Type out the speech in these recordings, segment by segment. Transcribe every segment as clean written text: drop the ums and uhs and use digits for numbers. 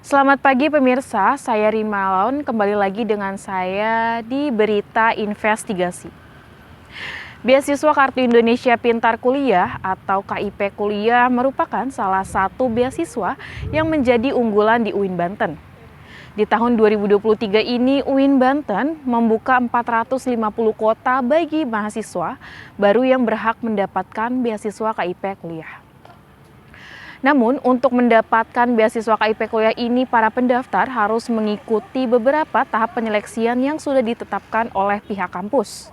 Selamat pagi pemirsa, saya Rima Laun, kembali lagi dengan saya di Berita Investigasi. Beasiswa Kartu Indonesia Pintar Kuliah atau KIP Kuliah merupakan salah satu beasiswa yang menjadi unggulan di UIN Banten. Di tahun 2023 ini, UIN Banten membuka 450 kuota bagi mahasiswa baru yang berhak mendapatkan beasiswa KIP Kuliah. Namun, untuk mendapatkan beasiswa KIP Kuliah ini, para pendaftar harus mengikuti beberapa tahap penyeleksian yang sudah ditetapkan oleh pihak kampus.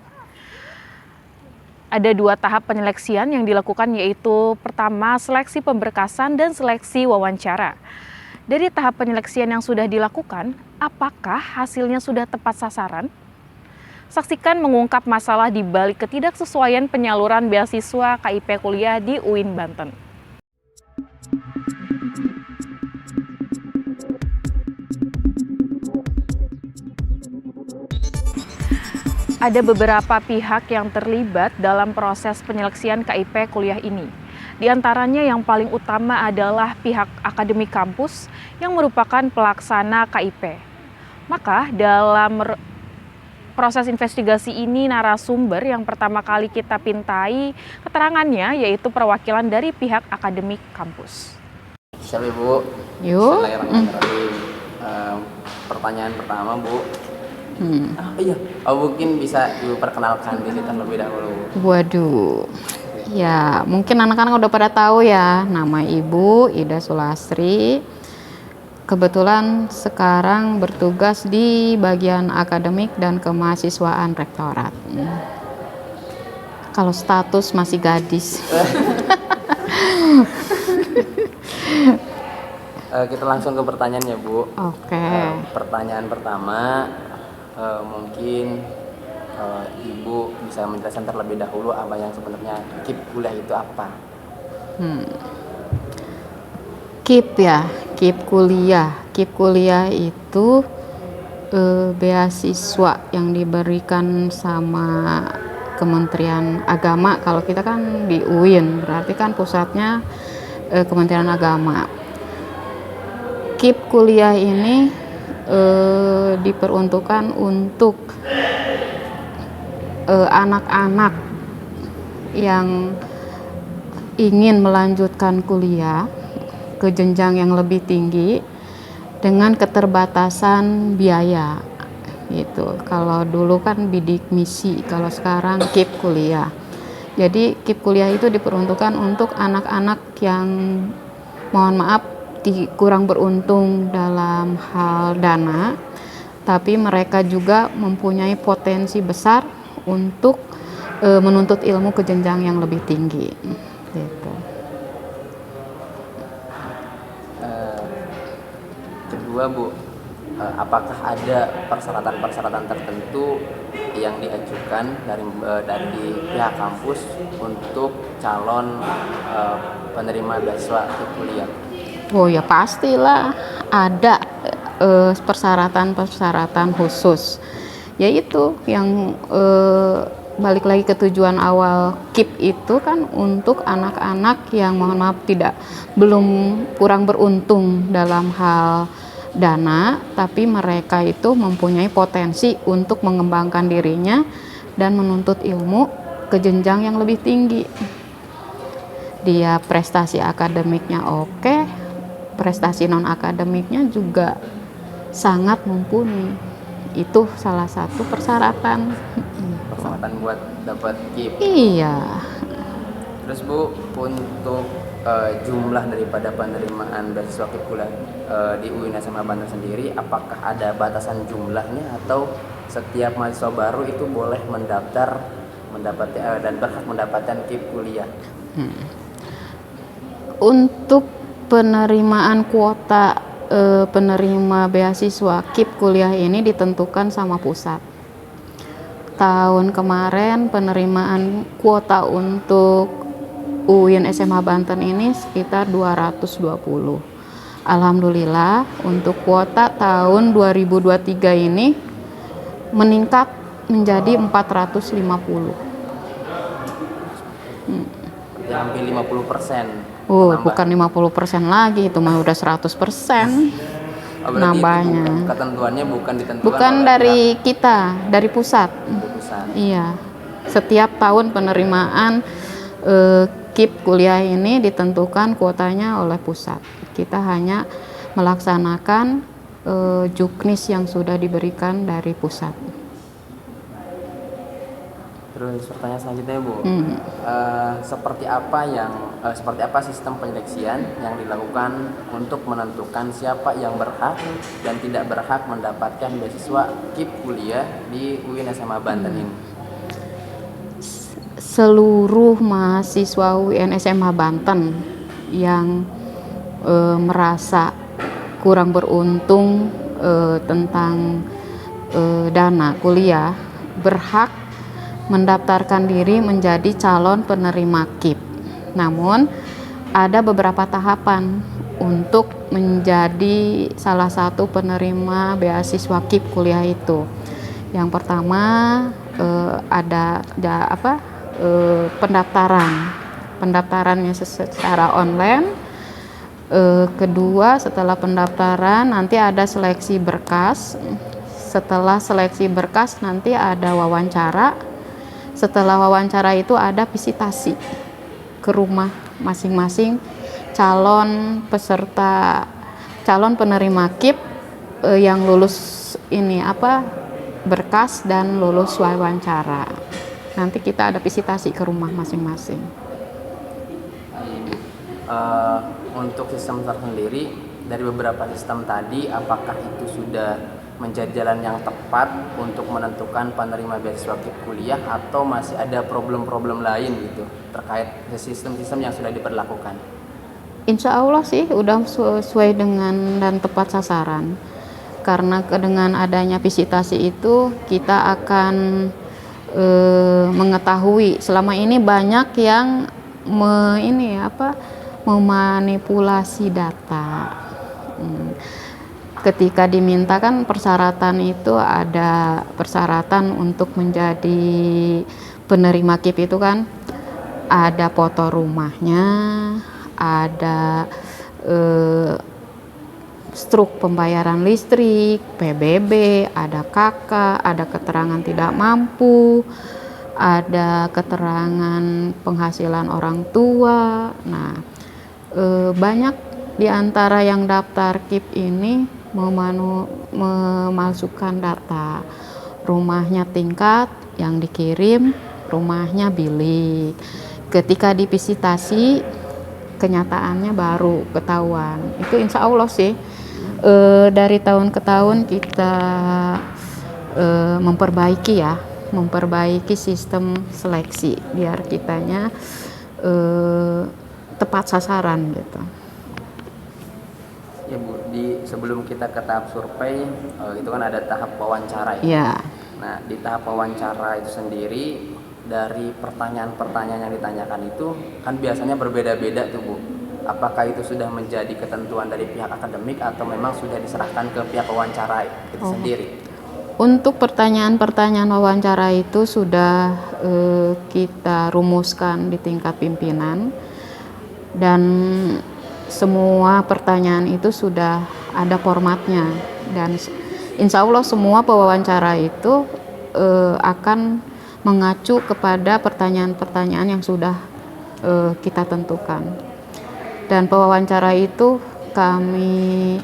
Ada 2 tahap penyeleksian yang dilakukan, yaitu pertama, seleksi pemberkasan dan seleksi wawancara. Dari tahap penyeleksian yang sudah dilakukan, apakah hasilnya sudah tepat sasaran? Saksikan mengungkap masalah di balik ketidaksesuaian penyaluran beasiswa KIP Kuliah di UIN Banten. Ada beberapa pihak yang terlibat dalam proses penyeleksian KIP Kuliah ini. Di antaranya yang paling utama adalah pihak akademik kampus yang merupakan pelaksana KIP. Maka dalam proses investigasi ini, narasumber yang pertama kali kita pintai keterangannya yaitu perwakilan dari pihak akademik kampus. Siap Ibu. Yuk. Pertanyaan pertama Bu. Mungkin bisa Ibu perkenalkan diri terlebih dahulu. Waduh, ya mungkin anak-anak udah pada tahu ya, nama Ibu Ida Sulastri. Kebetulan sekarang bertugas di bagian akademik dan kemahasiswaan rektorat. Kalau status masih gadis. Kita langsung ke pertanyaannya Bu. Oke. Pertanyaan pertama, mungkin Ibu bisa menjelaskan terlebih dahulu apa yang sebenarnya KIP Kuliah itu apa? KIP ya, KIP Kuliah. KIP Kuliah itu beasiswa yang diberikan sama Kementerian Agama. Kalau kita kan di UIN, berarti kan pusatnya Kementerian Agama. KIP Kuliah ini diperuntukkan untuk anak-anak yang ingin melanjutkan kuliah ke jenjang yang lebih tinggi dengan keterbatasan biaya. Gitu. Kalau dulu kan bidik misi, kalau sekarang KIP Kuliah. Jadi KIP Kuliah itu diperuntukkan untuk anak-anak yang mohon maaf kurang beruntung dalam hal dana, tapi mereka juga mempunyai potensi besar untuk menuntut ilmu ke jenjang yang lebih tinggi. Gitu. Kedua Bu, apakah ada persyaratan-persyaratan tertentu yang diajukan dari pihak kampus untuk calon penerima beasiswa KIP Kuliah? Oh ya pastilah ada persyaratan-persyaratan khusus, yaitu yang balik lagi ke tujuan awal KIP itu kan untuk anak-anak yang mohon maaf belum kurang beruntung dalam hal dana, tapi mereka itu mempunyai potensi untuk mengembangkan dirinya dan menuntut ilmu ke jenjang yang lebih tinggi. Dia prestasi akademiknya oke, prestasi non akademiknya juga sangat mumpuni. Itu salah satu persyaratan buat dapat KIP. Iya. Terus Bu, untuk jumlah daripada penerimaan beasiswa KIP Kuliah di UIN SMA Banten sendiri, apakah ada batasan jumlahnya atau setiap mahasiswa baru itu boleh mendaftar dan berhak mendapatkan KIP Kuliah? Untuk penerimaan kuota penerima beasiswa KIP Kuliah ini ditentukan sama pusat. Tahun kemarin penerimaan kuota untuk UIN SMA Banten ini sekitar 220. Alhamdulillah untuk kuota tahun 2023 ini meningkat menjadi 450. Hampir 50%. Bukan 50% lagi, itu mah udah 100%. Oh, berarti itu nambahnya. ketentuannya bukan ditentukan Bukan oleh dari kita, dari pusat. pihak pusat. Iya, setiap tahun penerimaan KIP kuliah ini ditentukan kuotanya oleh pusat. Kita hanya melaksanakan juknis yang sudah diberikan dari pusat. Terus pertanyaan selanjutnya Bu, Hmm. seperti apa sistem penyeleksian yang dilakukan untuk menentukan siapa yang berhak dan tidak berhak mendapatkan beasiswa KIP kuliah di UIN SMA Banten ini? Seluruh mahasiswa UIN SMA Banten yang merasa kurang beruntung tentang dana kuliah berhak mendaftarkan diri menjadi calon penerima KIP. Namun ada beberapa tahapan untuk menjadi salah satu penerima beasiswa KIP kuliah itu. Yang pertama ada pendaftarannya secara online. Kedua, setelah pendaftaran nanti ada seleksi berkas. Setelah seleksi berkas nanti ada wawancara. Setelah wawancara itu ada visitasi ke rumah masing-masing calon penerima KIP yang lulus berkas dan lulus wawancara. Nanti kita ada visitasi ke rumah masing-masing. Untuk sistem tersendiri dari beberapa sistem tadi, apakah itu sudah menjadi jalan yang tepat untuk menentukan penerima beasiswa KIP kuliah atau masih ada problem-problem lain gitu terkait sistem-sistem yang sudah diberlakukan? Insya Allah sih udah sesuai dengan dan tepat sasaran. Karena dengan adanya visitasi itu kita akan mengetahui selama ini banyak yang memanipulasi data. Ketika diminta kan persyaratan itu ada persyaratan untuk menjadi penerima KIP itu kan ada foto rumahnya, ada struk pembayaran listrik, PBB, ada KK, ada keterangan tidak mampu, ada keterangan penghasilan orang tua. Nah, banyak di antara yang daftar KIP ini memalsukan data. Rumahnya tingkat, yang dikirim rumahnya bilik. Ketika divisitasi, kenyataannya baru ketahuan. Itu insya Allah sih dari tahun ke tahun kita memperbaiki sistem seleksi biar kitanya tepat sasaran gitu. Ya Bu, sebelum kita ke tahap survei itu kan ada tahap wawancara ya. Nah, di tahap wawancara itu sendiri dari pertanyaan-pertanyaan yang ditanyakan itu kan biasanya berbeda-beda tuh Bu. Apakah itu sudah menjadi ketentuan dari pihak akademik atau memang sudah diserahkan ke pihak wawancara itu sendiri? Untuk pertanyaan-pertanyaan wawancara itu sudah kita rumuskan di tingkat pimpinan dan semua pertanyaan itu sudah ada formatnya dan insya Allah semua pewawancara itu akan mengacu kepada pertanyaan-pertanyaan yang sudah kita tentukan. Dan pewawancara itu kami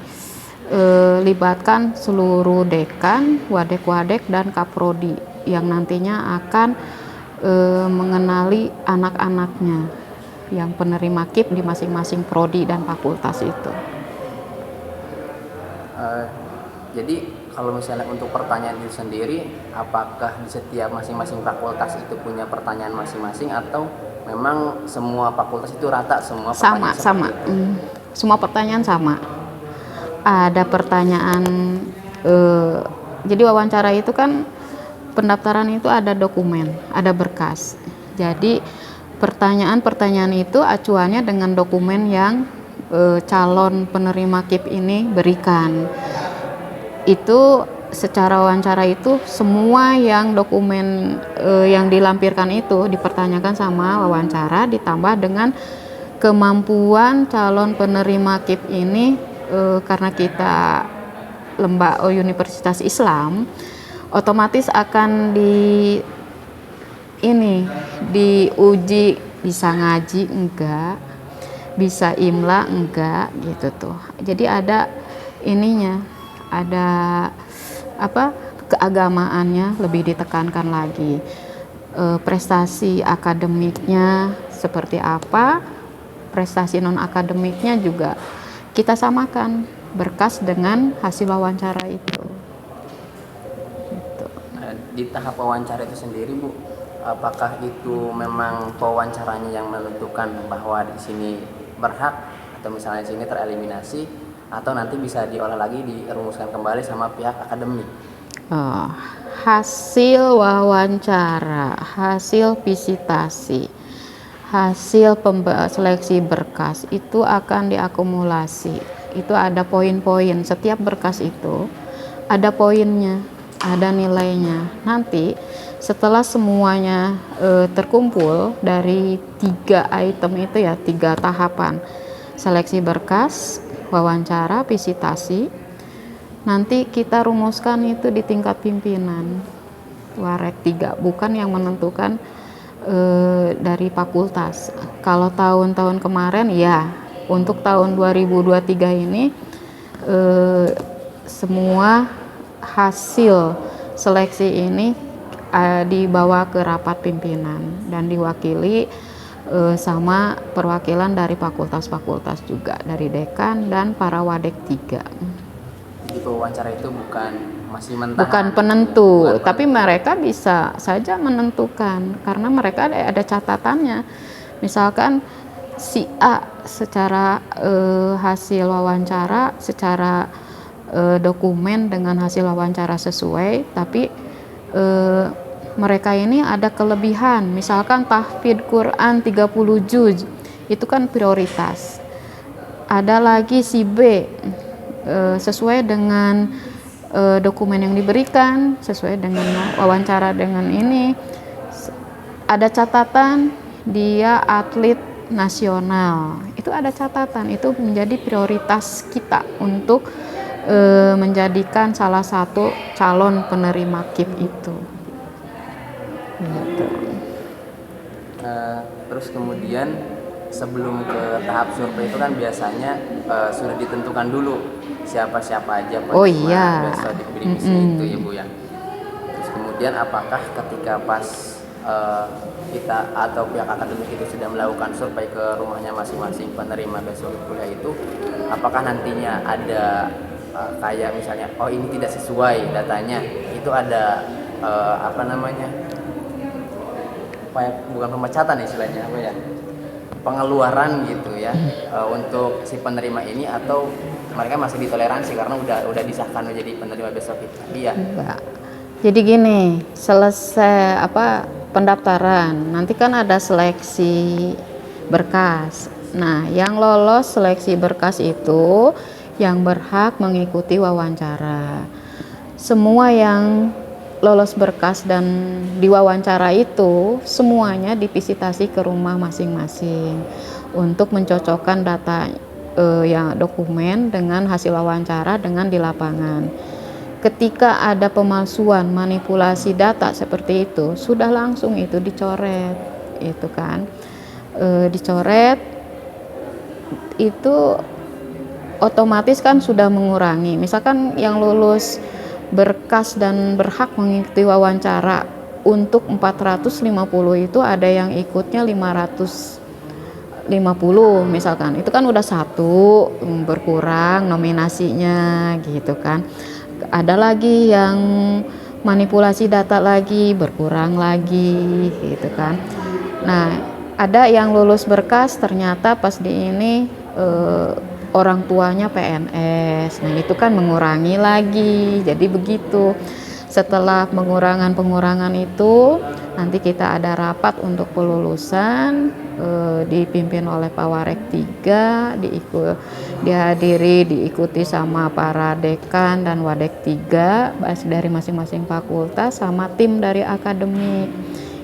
libatkan seluruh dekan, wadek-wadek dan kaprodi yang nantinya akan mengenali anak-anaknya yang penerima KIP di masing-masing prodi dan fakultas itu. Jadi kalau misalnya untuk pertanyaan itu sendiri, apakah di setiap masing-masing fakultas itu punya pertanyaan masing-masing atau memang semua fakultas itu rata semua pertanyaan Sama. Semua pertanyaan sama. Ada pertanyaan, jadi wawancara itu kan pendaftaran itu ada dokumen, ada berkas. Jadi pertanyaan-pertanyaan itu acuannya dengan dokumen yang calon penerima KIP ini berikan. Itu secara wawancara itu semua yang dokumen yang dilampirkan itu dipertanyakan sama wawancara ditambah dengan kemampuan calon penerima KIP ini karena kita Universitas Islam, otomatis akan diuji bisa ngaji enggak, bisa imla enggak gitu tuh. Jadi ada ininya, ada keagamaannya lebih ditekankan lagi. Prestasi akademiknya seperti apa, prestasi non akademiknya juga kita samakan berkas dengan hasil wawancara itu. Gitu. Nah, di tahap wawancara itu sendiri Bu, apakah itu memang pewawancaranya yang menentukan bahwa di sini berhak atau misalnya di sini tereliminasi, atau nanti bisa diolah lagi dirumuskan kembali sama pihak akademik? Hasil wawancara, hasil visitasi, hasil seleksi berkas itu akan diakumulasi. Itu ada poin-poin, setiap berkas itu ada poinnya, ada nilainya. Nanti setelah semuanya terkumpul dari 3 item itu ya, 3 tahapan, seleksi berkas, wawancara, visitasi, nanti kita rumuskan itu di tingkat pimpinan Warek 3, bukan yang menentukan dari fakultas. Kalau tahun-tahun kemarin ya, untuk tahun 2023 ini semua hasil seleksi ini dibawa ke rapat pimpinan dan diwakili sama perwakilan dari fakultas-fakultas juga, dari dekan dan para wadek 3. Jadi wawancara itu masih mentahan, bukan penentu, bukan tapi penentu. mereka bisa saja menentukan karena mereka ada catatannya. Misalkan si A secara hasil wawancara, secara dokumen dengan hasil wawancara sesuai, tapi mereka ini ada kelebihan, misalkan tahfidz Quran 30 juz, itu kan prioritas. Ada lagi si B sesuai dengan dokumen yang diberikan, sesuai dengan wawancara dengan ini, ada catatan dia atlet nasional, itu ada catatan, itu menjadi prioritas kita untuk menjadikan salah satu calon penerima KIP itu. Gitu. Terus kemudian sebelum ke tahap survei itu kan biasanya sudah ditentukan dulu siapa-siapa aja penerima besok di bidik misi itu ya Bu ya. Terus kemudian apakah ketika pas kita atau pihak akademik itu sudah melakukan survei ke rumahnya masing-masing penerima besok kuliah itu, apakah nantinya ada kayak misalnya ini tidak sesuai datanya, itu ada bukan pemecatan istilahnya pengeluaran gitu ya untuk si penerima ini, atau mereka masih ditoleransi karena udah disahkan menjadi penerima besok itu dia? Jadi gini, selesai pendaftaran, nanti kan ada seleksi berkas. Nah, yang lolos seleksi berkas itu yang berhak mengikuti wawancara. Semua yang lolos berkas dan diwawancara itu semuanya divisitasi ke rumah masing-masing untuk mencocokkan data dokumen dengan hasil wawancara dengan di lapangan. Ketika ada pemalsuan, manipulasi data seperti itu, sudah langsung itu dicoret, itu kan dicoret, itu otomatis kan sudah mengurangi. Misalkan yang lulus berkas dan berhak mengikuti wawancara untuk 450 itu ada yang ikutnya 550 misalkan, itu kan udah 1 berkurang nominasinya gitu kan. Ada lagi yang manipulasi data lagi, berkurang lagi gitu kan. Nah, ada yang lulus berkas ternyata pas di ini orang tuanya PNS, nah itu kan mengurangi lagi. Jadi begitu, setelah pengurangan itu nanti kita ada rapat untuk pelulusan, dipimpin oleh Pak Warek 3, diikuti sama para dekan dan wadek 3 dari masing-masing fakultas sama tim dari akademik.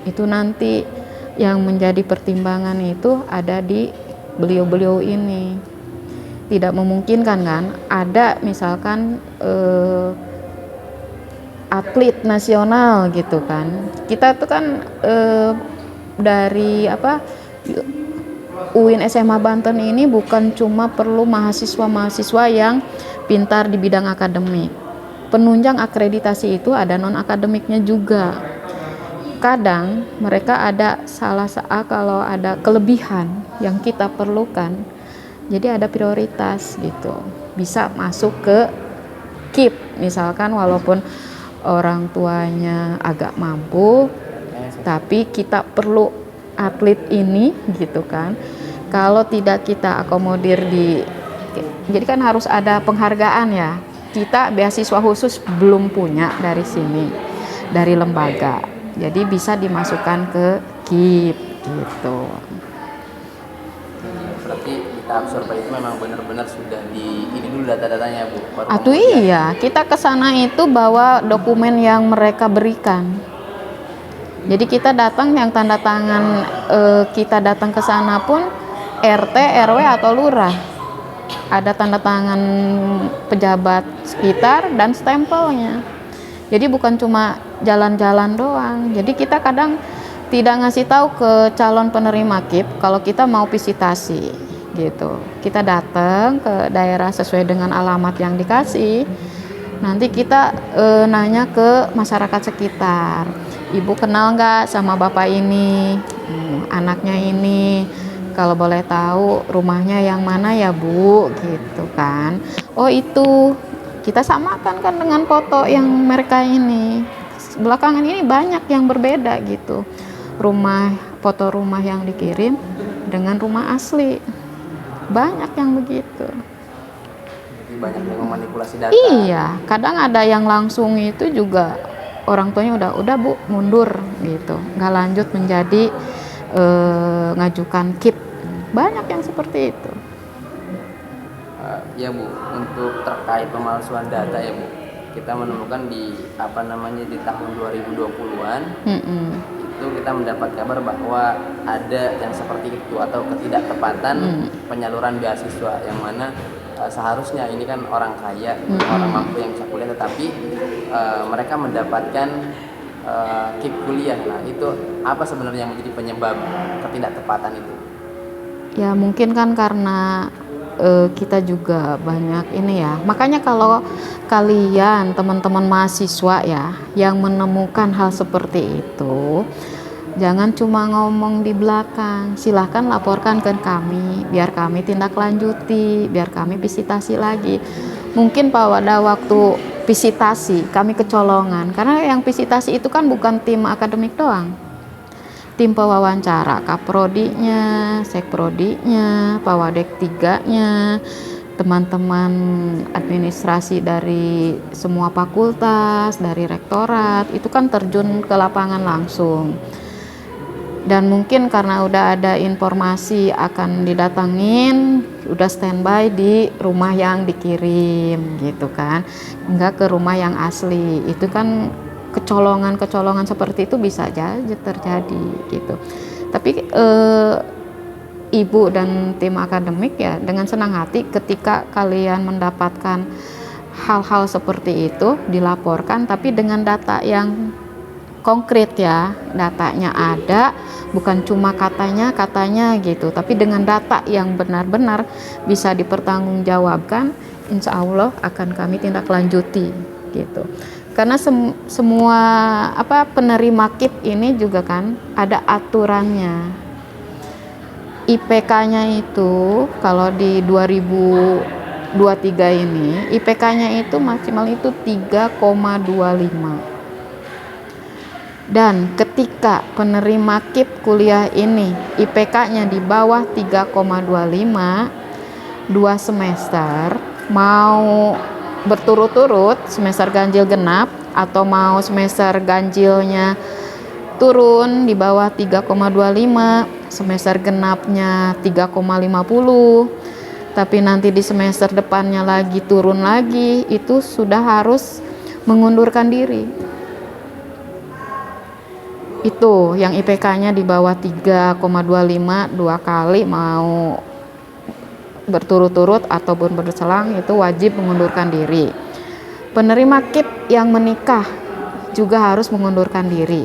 Itu nanti yang menjadi pertimbangan itu ada di beliau-beliau ini. tidak memungkinkan kan, ada misalkan atlet nasional gitu kan. Kita tuh kan dari UIN SMA Banten ini bukan cuma perlu mahasiswa-mahasiswa yang pintar di bidang akademik. Penunjang akreditasi itu ada non akademiknya juga. Kadang mereka ada kalau ada kelebihan yang kita perlukan, jadi ada prioritas gitu, bisa masuk ke KIP misalkan, walaupun orang tuanya agak mampu, tapi kita perlu atlet ini gitu kan. Kalau tidak kita akomodir jadi kan harus ada penghargaan ya. Kita beasiswa khusus belum punya dari sini, dari lembaga, jadi bisa dimasukkan ke KIP gitu. Berarti di tahap survei itu memang benar-benar sudah ini dulu data-datanya Bu. Atau iya, kita ke sana itu bawa dokumen yang mereka berikan. Jadi kita datang yang tanda tangan, kita datang ke sana pun RT, RW atau lurah. Ada tanda tangan pejabat sekitar dan stempelnya. Jadi bukan cuma jalan-jalan doang. Jadi kita kadang tidak ngasih tahu ke calon penerima KIP kalau kita mau visitasi gitu. Kita datang ke daerah sesuai dengan alamat yang dikasih. Nanti kita nanya ke masyarakat sekitar. Ibu kenal nggak sama bapak ini? Anaknya ini. Kalau boleh tahu rumahnya yang mana ya Bu? Gitu kan. Oh itu. Kita samakan kan dengan foto yang mereka ini. Belakangan ini banyak yang berbeda gitu. Foto rumah yang dikirim dengan rumah asli. Banyak yang begitu. Jadi banyak yang memanipulasi data. Iya, kadang ada yang langsung itu juga orang tuanya udah Bu mundur gitu. Nggak lanjut menjadi ngajukan KIP. Banyak yang seperti itu. Ya Bu, untuk terkait pemalsuan data ya Bu, kita menemukan di tahun 2020-an itu kita mendapat kabar bahwa ada yang seperti itu atau ketidaktepatan penyaluran beasiswa, yang mana seharusnya ini kan orang kaya, orang mampu yang bisa kuliah, tetapi mereka mendapatkan KIP kuliah. Nah itu apa sebenarnya yang menjadi penyebab ketidaktepatan itu? Ya mungkin kan karena kita juga banyak ini ya. Makanya kalau kalian teman-teman mahasiswa ya yang menemukan hal seperti itu, jangan cuma ngomong di belakang. Silahkan laporkan ke kami, biar kami tindak lanjuti, biar kami visitasi lagi. Mungkin pada waktu visitasi kami kecolongan, karena yang visitasi itu kan bukan tim akademik doang. Tim pewawancara, kaprodinya, sekprodinya, pawadek 3-nya, teman-teman administrasi dari semua fakultas, dari rektorat, itu kan terjun ke lapangan langsung. Dan mungkin karena udah ada informasi akan didatangin, udah standby di rumah yang dikirim gitu kan, enggak ke rumah yang asli. Itu kan kecolongan seperti itu bisa aja terjadi gitu. Tapi ibu dan tim akademik ya dengan senang hati ketika kalian mendapatkan hal-hal seperti itu dilaporkan, tapi dengan data yang konkret ya, datanya ada, bukan cuma katanya gitu, tapi dengan data yang benar-benar bisa dipertanggungjawabkan, insya Allah akan kami tindak lanjuti gitu. Karena semua penerima KIP ini juga kan ada aturannya. IPK-nya itu kalau di 2023 ini IPK-nya itu maksimal itu 3,25. Dan ketika penerima KIP kuliah ini IPK-nya di bawah 3,25, 2 semester mau berturut-turut, semester ganjil genap atau mau semester ganjilnya turun di bawah 3,25, semester genapnya 3,50, tapi nanti di semester depannya lagi turun lagi, itu sudah harus mengundurkan diri. Itu yang IPK-nya di bawah 3,25, 2 kali mau berturut-turut ataupun berselang itu wajib mengundurkan diri. Penerima KIP yang menikah juga harus mengundurkan diri.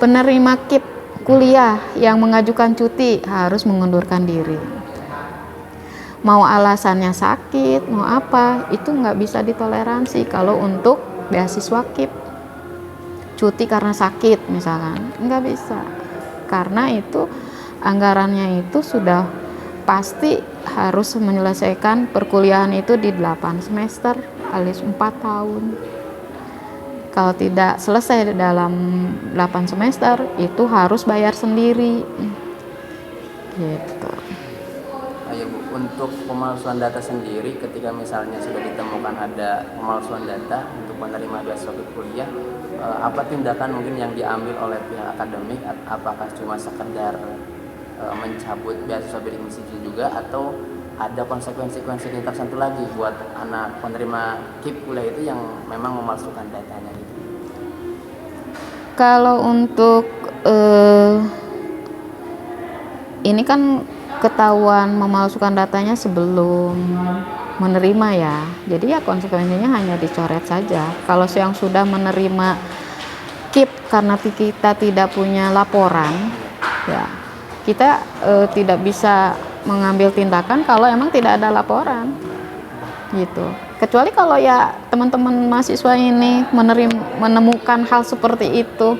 Penerima KIP kuliah yang mengajukan cuti harus mengundurkan diri. Mau alasannya sakit, mau apa, itu nggak bisa ditoleransi kalau untuk beasiswa KIP. Cuti karena sakit misalkan, nggak bisa. Karena itu anggarannya itu sudah pasti harus menyelesaikan perkuliahan itu di 8 semester alias 4 tahun. Kalau tidak selesai dalam 8 semester itu harus bayar sendiri. Gitu. Ayo Bu, untuk pemalsuan data sendiri ketika misalnya sudah ditemukan ada pemalsuan data untuk penerima beasiswa kuliah, apa tindakan mungkin yang diambil oleh pihak akademik? Apakah cuma sekedar mencabut beasiswa bidik misi juga, atau ada konsekuensi tertentu lagi buat anak penerima KIP kuliah itu yang memang memalsukan datanya gitu? Kalau untuk ini kan ketahuan memalsukan datanya sebelum menerima ya, jadi ya konsekuensinya hanya dicoret saja. Kalau yang sudah menerima KIP karena kita tidak punya laporan, ya kita tidak bisa mengambil tindakan kalau emang tidak ada laporan gitu. Kecuali kalau ya teman-teman mahasiswa ini menemukan hal seperti itu,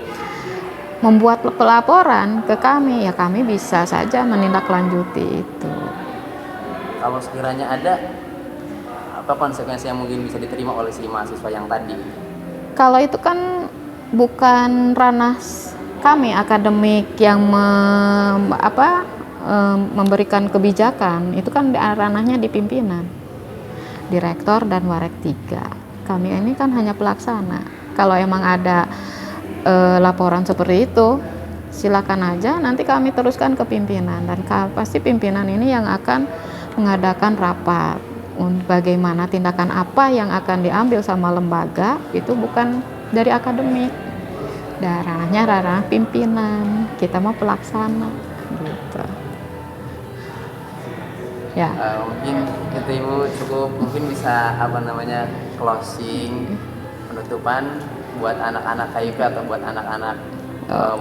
membuat pelaporan ke kami, ya kami bisa saja menindaklanjuti itu. Kalau sekiranya ada, apa konsekuensi yang mungkin bisa diterima oleh si mahasiswa yang tadi? Kalau itu kan bukan ranah kami akademik yang memberikan kebijakan, itu kan ranahnya di pimpinan, direktor dan warek 3. Kami ini kan hanya pelaksana. Kalau emang ada laporan seperti itu, silakan aja nanti kami teruskan ke pimpinan, dan pasti pimpinan ini yang akan mengadakan rapat bagaimana tindakan apa yang akan diambil sama lembaga. Itu bukan dari akademik, ranahnya ranah pimpinan, kita mau pelaksana gitu ya. Mungkin itu Ibu cukup, mungkin bisa closing, penutupan buat anak-anak KIP atau buat anak-anak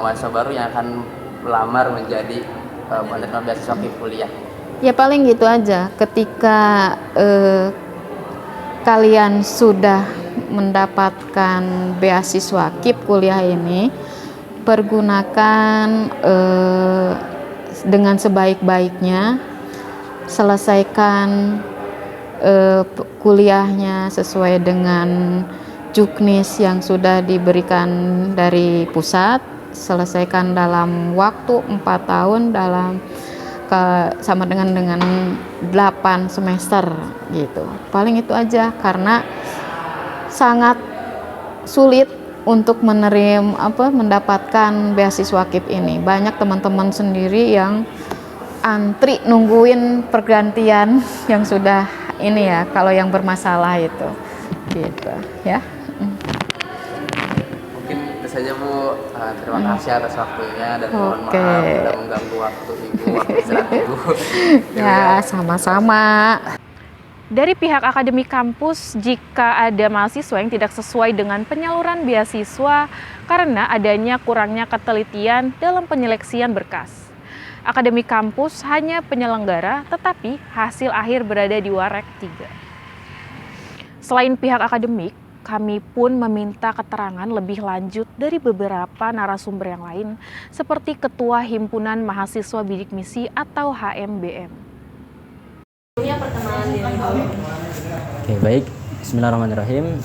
mahasiswa baru yang akan melamar menjadi penerima beasiswa KIP kuliah. Ya paling gitu aja, ketika kalian sudah mendapatkan beasiswa KIP kuliah ini, pergunakan dengan sebaik-baiknya, selesaikan kuliahnya sesuai dengan juknis yang sudah diberikan dari pusat, selesaikan dalam waktu 4 tahun sama dengan 8 semester gitu. Paling itu aja, karena sangat sulit untuk mendapatkan beasiswa KIP ini. Banyak teman-teman sendiri yang antri nungguin pergantian yang sudah ini ya, kalau yang bermasalah itu gitu ya. Mungkin itu saja Bu, terima kasih atas waktunya dan mohon maaf sudah mengganggu waktu Ibu, waktu istirahat Ibu. Ya, sama-sama. Dari pihak akademik kampus, jika ada mahasiswa yang tidak sesuai dengan penyaluran beasiswa karena adanya kurangnya ketelitian dalam penyeleksian berkas, akademik kampus hanya penyelenggara, tetapi hasil akhir berada di warek 3. Selain pihak akademik, kami pun meminta keterangan lebih lanjut dari beberapa narasumber yang lain, seperti Ketua Himpunan Mahasiswa Bidik Misi atau HMBM. Oke, baik. Bismillahirrahmanirrahim.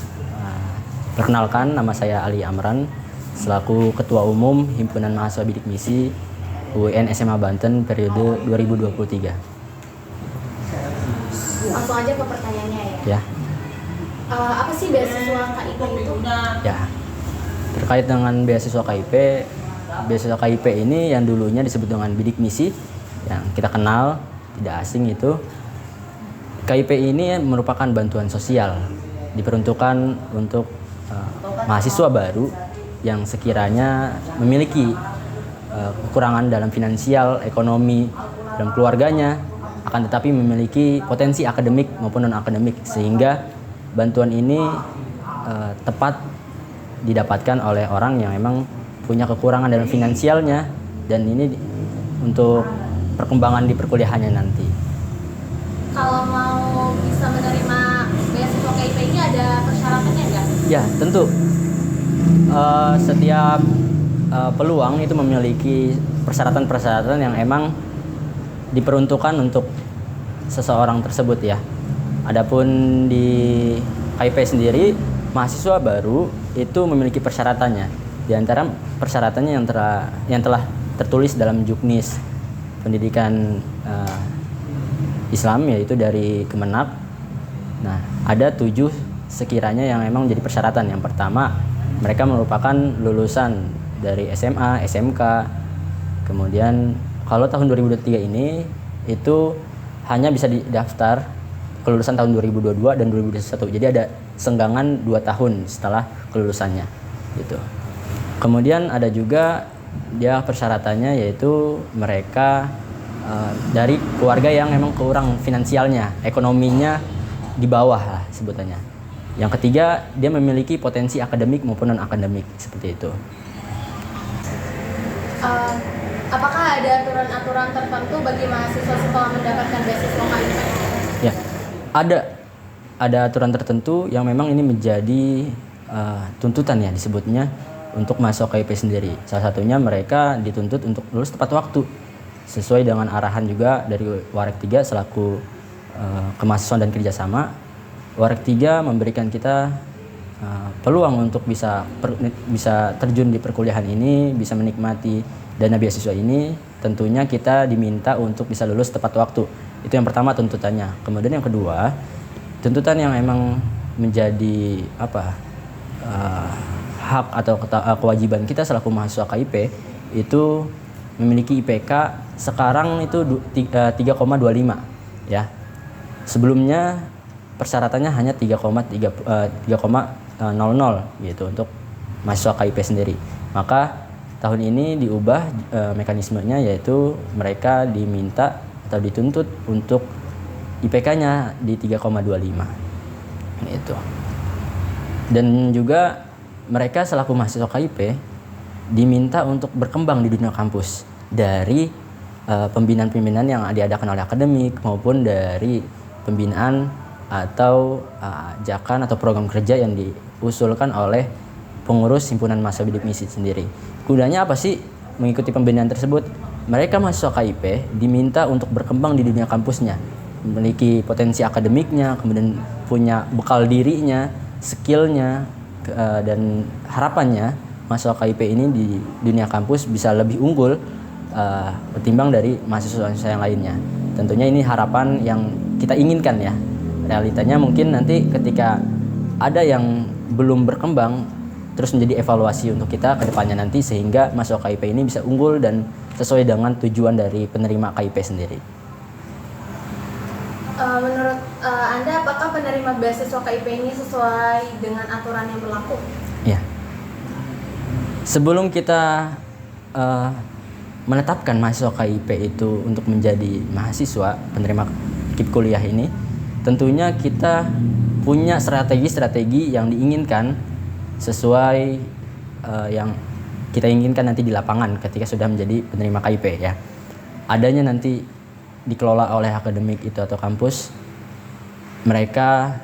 Perkenalkan, nama saya Ali Amran, selaku Ketua Umum Himpunan Mahasiswa Bidik Misi UIN SMA Banten periode 2023. Langsung aja ke pertanyaannya ya. Ya. Apa sih beasiswa KIP itu? Ya. Terkait dengan beasiswa KIP ini yang dulunya disebut dengan bidik misi, yang kita kenal tidak asing itu. KIP ini merupakan bantuan sosial diperuntukkan untuk mahasiswa baru yang sekiranya memiliki kekurangan dalam finansial, ekonomi dalam keluarganya, akan tetapi memiliki potensi akademik maupun non-akademik, sehingga bantuan ini tepat didapatkan oleh orang yang memang punya kekurangan dalam finansialnya, dan ini untuk perkembangan di perkuliahannya nanti. Kalau mau bisa menerima beasiswa KIP ini ada persyaratannya nggak? Ya, tentu. Setiap peluang itu memiliki persyaratan-persyaratan yang emang diperuntukkan untuk seseorang tersebut ya. Adapun di KIP sendiri, mahasiswa baru itu memiliki persyaratannya. Di antara persyaratannya yang telah tertulis dalam Juknis Pendidikan Islam, yaitu dari Kemenak. Nah, ada 7 sekiranya yang memang menjadi persyaratan. Yang pertama, mereka merupakan lulusan dari SMA, SMK. Kemudian kalau tahun 2023 ini itu hanya bisa didaftar kelulusan tahun 2022 dan 2021. Jadi ada senggangan 2 tahun setelah kelulusannya gitu. Kemudian ada juga dia persyaratannya, yaitu mereka dari keluarga yang memang kurang finansialnya, ekonominya di bawah lah sebutannya. Yang ketiga, dia memiliki potensi akademik maupun non-akademik, seperti itu. Apakah ada aturan-aturan tertentu bagi mahasiswa setelah mendapatkan beasiswa KIP? Ya, ada aturan tertentu yang memang ini menjadi tuntutan ya disebutnya untuk masuk KIP sendiri. Salah satunya mereka dituntut untuk lulus tepat waktu, sesuai dengan arahan juga dari Warek 3 selaku kemahasiswaan dan kerjasama. Warek 3 memberikan kita peluang untuk bisa terjun di perkuliahan ini, bisa menikmati dana beasiswa ini. Tentunya kita diminta untuk bisa lulus tepat waktu. Itu yang pertama tuntutannya. Kemudian yang kedua, tuntutan yang emang menjadi hak atau kewajiban kita selaku mahasiswa KIP itu memiliki IPK sekarang itu 3,25 ya. Sebelumnya persyaratannya hanya 3,00 gitu untuk mahasiswa KIP sendiri. Maka tahun ini diubah mekanismenya, yaitu mereka diminta atau dituntut untuk IPK-nya di 3,25 gitu. Dan juga mereka selaku mahasiswa KIP diminta untuk berkembang di dunia kampus dari pembinaan-pembinaan yang diadakan oleh akademik maupun dari pembinaan atau ajakan atau program kerja yang diusulkan oleh pengurus himpunan mahasiswa bidik misi sendiri. Gunanya apa sih mengikuti pembinaan tersebut? Mereka mahasiswa KIP diminta untuk berkembang di dunia kampusnya, memiliki potensi akademiknya, kemudian punya bekal dirinya, skillnya, dan harapannya mahasiswa KIP ini di dunia kampus bisa lebih unggul ketimbang dari mahasiswa yang lainnya. Tentunya ini harapan yang kita inginkan ya. Realitanya mungkin nanti ketika ada yang belum berkembang, terus menjadi evaluasi untuk kita ke depannya nanti, sehingga mahasiswa KIP ini bisa unggul dan sesuai dengan tujuan dari penerima KIP sendiri. Menurut Anda, apakah penerima beasiswa KIP ini sesuai dengan aturan yang berlaku? Ya. Sebelum kita menetapkan mahasiswa KIP itu untuk menjadi mahasiswa penerima KIP kuliah ini, tentunya kita punya strategi-strategi yang diinginkan sesuai yang kita inginkan nanti di lapangan ketika sudah menjadi penerima KIP ya. Adanya nanti dikelola oleh akademik itu atau kampus, mereka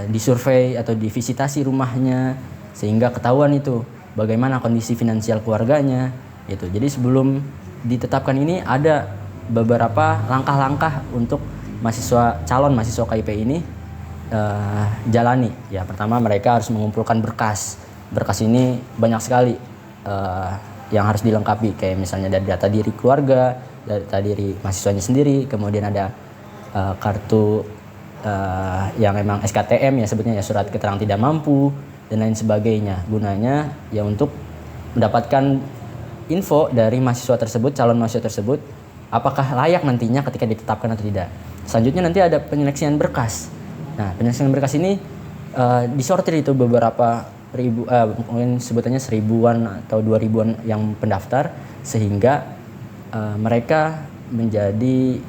disurvei atau divisitasi rumahnya sehingga ketahuan itu bagaimana kondisi finansial keluarganya gitu. Jadi sebelum ditetapkan ini ada beberapa langkah-langkah untuk calon mahasiswa KIP ini jalani. Ya, pertama mereka harus mengumpulkan berkas. Berkas ini banyak sekali yang harus dilengkapi, kayak misalnya dari data diri keluarga, data diri mahasiswanya sendiri, kemudian ada kartu yang memang SKTM ya sebetulnya ya, surat keterangan tidak mampu dan lain sebagainya. Gunanya ya untuk mendapatkan info dari mahasiswa tersebut, calon mahasiswa tersebut, apakah layak nantinya ketika ditetapkan atau tidak. Selanjutnya nanti ada penyeleksian berkas. Nah, penyeleksian berkas ini disortir itu beberapa ribu, mungkin sebutannya 1000-an atau 2000-an yang pendaftar, sehingga mereka menjadi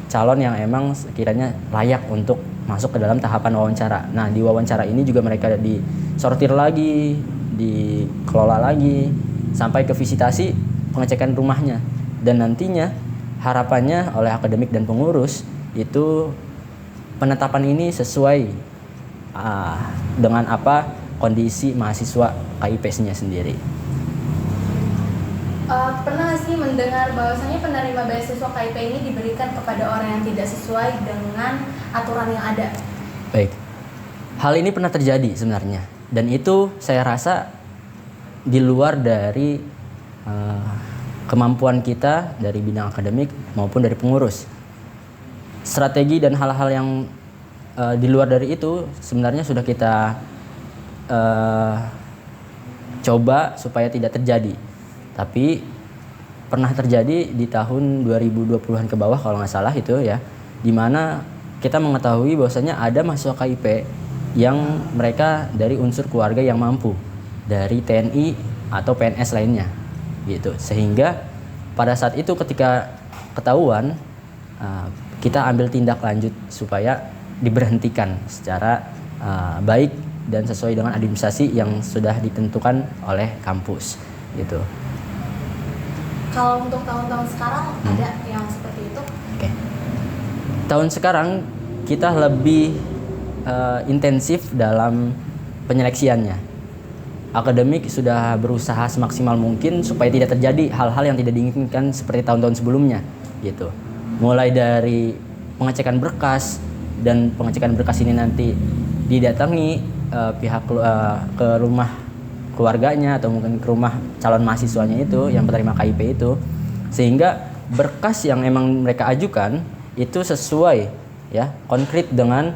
calon yang emang sekiranya layak untuk masuk ke dalam tahapan wawancara. Nah, di wawancara ini juga mereka disortir lagi, dikelola lagi, sampai ke visitasi pengecekan rumahnya. Dan nantinya harapannya oleh akademik dan pengurus itu penetapan ini sesuai dengan apa kondisi mahasiswa KIP-nya sendiri. Pernah nggak sih mendengar bahwasanya penerima beasiswa KIP ini diberikan kepada orang yang tidak sesuai dengan aturan yang ada? Baik, hal ini pernah terjadi sebenarnya, dan itu saya rasa di luar dari kemampuan kita dari bidang akademik maupun dari pengurus. Strategi dan hal-hal yang di luar dari itu sebenarnya sudah kita coba supaya tidak terjadi. Tapi pernah terjadi di tahun 2020-an ke bawah kalau nggak salah itu ya, di mana kita mengetahui bahwasanya ada mahasiswa KIP yang mereka dari unsur keluarga yang mampu, dari TNI atau PNS lainnya gitu. Sehingga pada saat itu ketika ketahuan, kita ambil tindak lanjut supaya diberhentikan secara baik dan sesuai dengan administrasi yang sudah ditentukan oleh kampus gitu. Kalau untuk tahun-tahun sekarang ada yang seperti itu? Oke. Tahun sekarang kita lebih intensif dalam penyeleksiannya. Akademik sudah berusaha semaksimal mungkin supaya tidak terjadi hal-hal yang tidak diinginkan seperti tahun-tahun sebelumnya gitu. Mulai dari pengecekan berkas, dan pengecekan berkas ini nanti didatangi pihak ke rumah keluarganya atau mungkin ke rumah calon mahasiswanya itu yang penerima KIP itu, sehingga berkas yang emang mereka ajukan itu sesuai ya, konkret dengan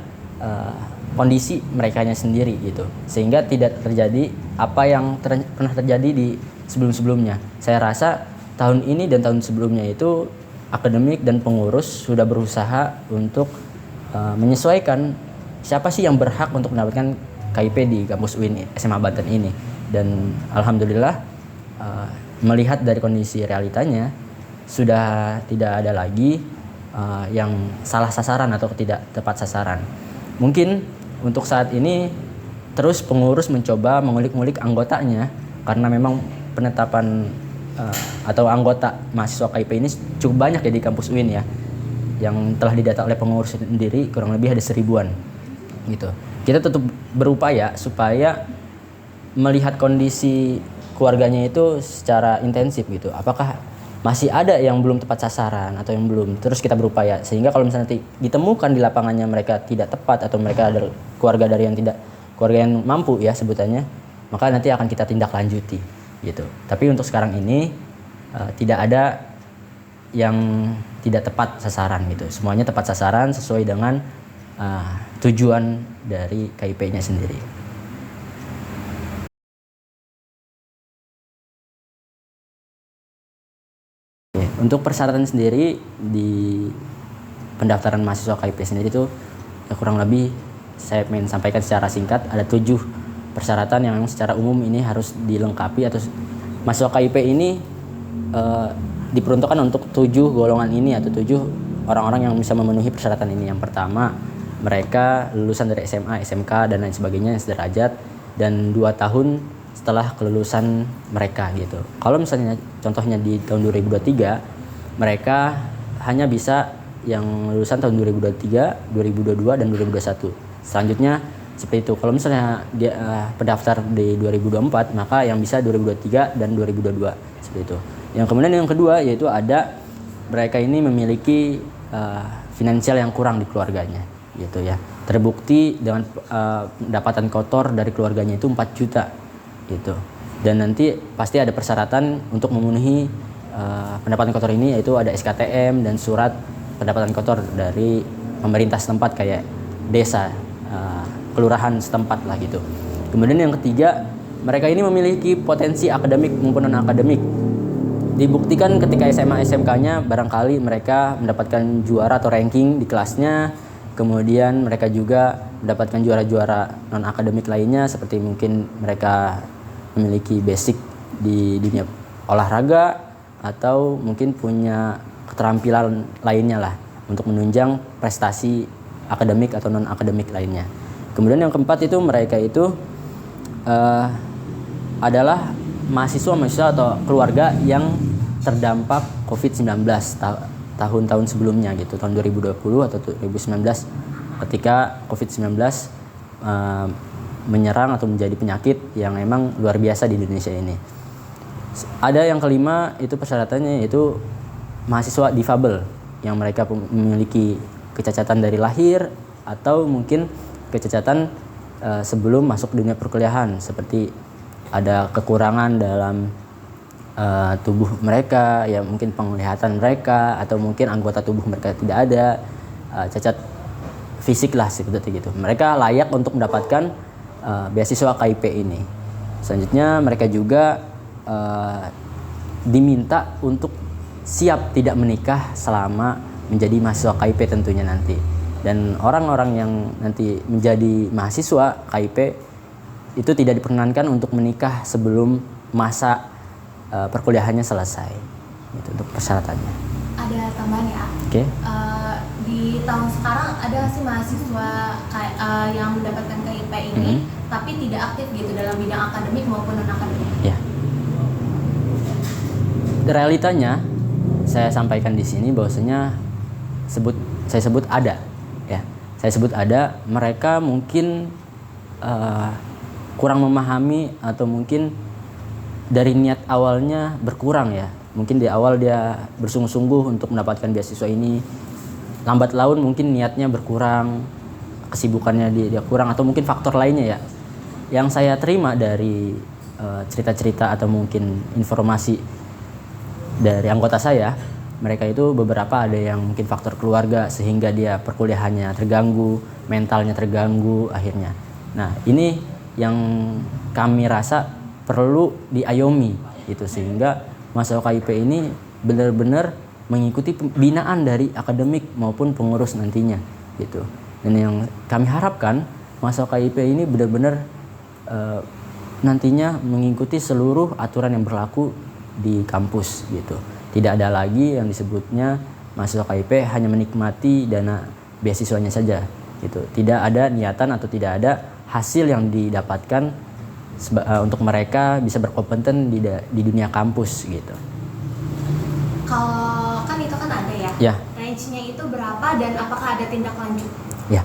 kondisi merekanya sendiri gitu, sehingga tidak terjadi apa yang pernah terjadi di sebelum-sebelumnya. Saya rasa tahun ini dan tahun sebelumnya itu akademik dan pengurus sudah berusaha untuk menyesuaikan siapa sih yang berhak untuk mendapatkan KIP di kampus UIN SMA Banten ini. Dan alhamdulillah melihat dari kondisi realitanya sudah tidak ada lagi yang salah sasaran atau tidak tepat sasaran. Mungkin untuk saat ini terus pengurus mencoba mengulik-ngulik anggotanya, karena memang penetapan atau anggota mahasiswa KIP ini cukup banyak ya di kampus UIN ya, yang telah didata oleh pengurus sendiri kurang lebih ada 1000-an gitu. Kita tetap berupaya supaya melihat kondisi keluarganya itu secara intensif gitu. Apakah masih ada yang belum tepat sasaran atau yang belum? Terus kita berupaya sehingga kalau misalnya nanti ditemukan di lapangannya mereka tidak tepat atau mereka ada keluarga dari yang tidak, keluarga yang mampu ya sebutannya, maka nanti akan kita tindak lanjuti gitu. Tapi untuk sekarang ini tidak ada yang tidak tepat sasaran gitu. Semuanya tepat sasaran sesuai dengan tujuan dari KIP-nya sendiri. Untuk persyaratan sendiri di pendaftaran mahasiswa KIP sendiri itu ya kurang lebih saya ingin sampaikan secara singkat, ada 7 persyaratan yang secara umum ini harus dilengkapi, atau mahasiswa KIP ini diperuntukkan untuk 7 golongan ini atau 7 orang-orang yang bisa memenuhi persyaratan ini. Yang pertama, mereka lulusan dari SMA, SMK dan lain sebagainya yang sederajat dan 2 tahun setelah kelulusan mereka gitu. Kalau misalnya contohnya di tahun 2023 mereka hanya bisa yang lulusan tahun 2023, 2022 dan 2021. Selanjutnya seperti itu. Kalau misalnya dia pendaftar di 2024 maka yang bisa 2023 dan 2022 seperti itu. Yang kemudian yang kedua yaitu ada mereka ini memiliki finansial yang kurang di keluarganya gitu ya. Terbukti dengan pendapatan kotor dari keluarganya itu 4 juta gitu. Dan nanti pasti ada persyaratan untuk memenuhi pendapatan kotor ini, yaitu ada SKTM dan surat pendapatan kotor dari pemerintah setempat kayak desa, kelurahan setempat lah gitu. Kemudian yang ketiga, mereka ini memiliki potensi akademik maupun non-akademik. Dibuktikan ketika SMA SMK-nya barangkali mereka mendapatkan juara atau ranking di kelasnya, kemudian mereka juga mendapatkan juara-juara non-akademik lainnya seperti mungkin mereka memiliki basic di dunia olahraga atau mungkin punya keterampilan lainnya lah, untuk menunjang prestasi akademik atau non akademik lainnya. Kemudian yang keempat itu mereka itu adalah mahasiswa atau keluarga yang terdampak COVID-19 tahun-tahun sebelumnya gitu, tahun 2020 atau 2019 ketika COVID-19 menyerang atau menjadi penyakit yang emang luar biasa di Indonesia ini. Ada yang kelima itu persyaratannya yaitu mahasiswa difabel yang mereka memiliki kecacatan dari lahir atau mungkin kecacatan sebelum masuk dunia perkuliahan, seperti ada kekurangan dalam tubuh mereka, ya mungkin penglihatan mereka atau mungkin anggota tubuh mereka tidak ada, cacat fisik lah seperti gitu. Mereka layak untuk mendapatkan beasiswa KIP ini. Selanjutnya mereka juga diminta untuk siap tidak menikah selama menjadi mahasiswa KIP tentunya nanti. Dan orang-orang yang nanti menjadi mahasiswa KIP itu tidak diperkenankan untuk menikah sebelum masa perkuliahannya selesai. Itu untuk persyaratannya. Ada tambahan ya. Oke. Di tahun sekarang ada nggak sih mahasiswa yang mendapatkan KIP ini tapi tidak aktif gitu dalam bidang akademik maupun non akademik? Ya. Realitanya saya sampaikan di sini bahwasanya saya sebut ada, ya. Saya sebut ada. Mereka mungkin kurang memahami atau mungkin dari niat awalnya berkurang ya. Mungkin di awal dia bersungguh-sungguh untuk mendapatkan beasiswa ini. Lambat laun mungkin niatnya berkurang, kesibukannya dia kurang atau mungkin faktor lainnya ya. Yang saya terima dari cerita-cerita atau mungkin informasi dari anggota saya, mereka itu beberapa ada yang mungkin faktor keluarga sehingga dia perkuliahannya terganggu, mentalnya terganggu akhirnya. Nah, ini yang kami rasa perlu diayomi gitu sehingga mahasiswa KIP ini benar-benar mengikuti pembinaan dari akademik maupun pengurus nantinya gitu. Dan yang kami harapkan mahasiswa KIP ini benar-benar nantinya mengikuti seluruh aturan yang berlaku di kampus gitu. Tidak ada lagi yang disebutnya mahasiswa KIP hanya menikmati dana beasiswanya saja gitu. Tidak ada niatan atau tidak ada hasil yang didapatkan untuk mereka bisa berkompeten di dunia kampus gitu. Kalau kan itu kan ada ya. Ya. Range-nya itu berapa dan apakah ada tindak lanjut? Ya.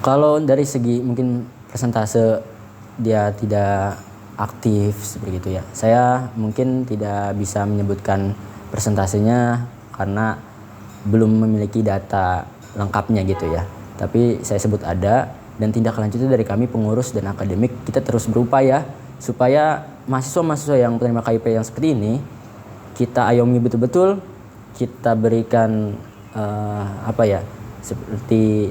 Kalau dari segi mungkin persentase dia tidak aktif seperti itu ya. Saya mungkin tidak bisa menyebutkan persentasenya karena belum memiliki data lengkapnya gitu ya. Tapi saya sebut ada, dan tindak lanjutnya dari kami pengurus dan akademik kita terus berupaya supaya mahasiswa-mahasiswa yang penerima KIP yang seperti ini kita ayomi betul-betul, kita berikan seperti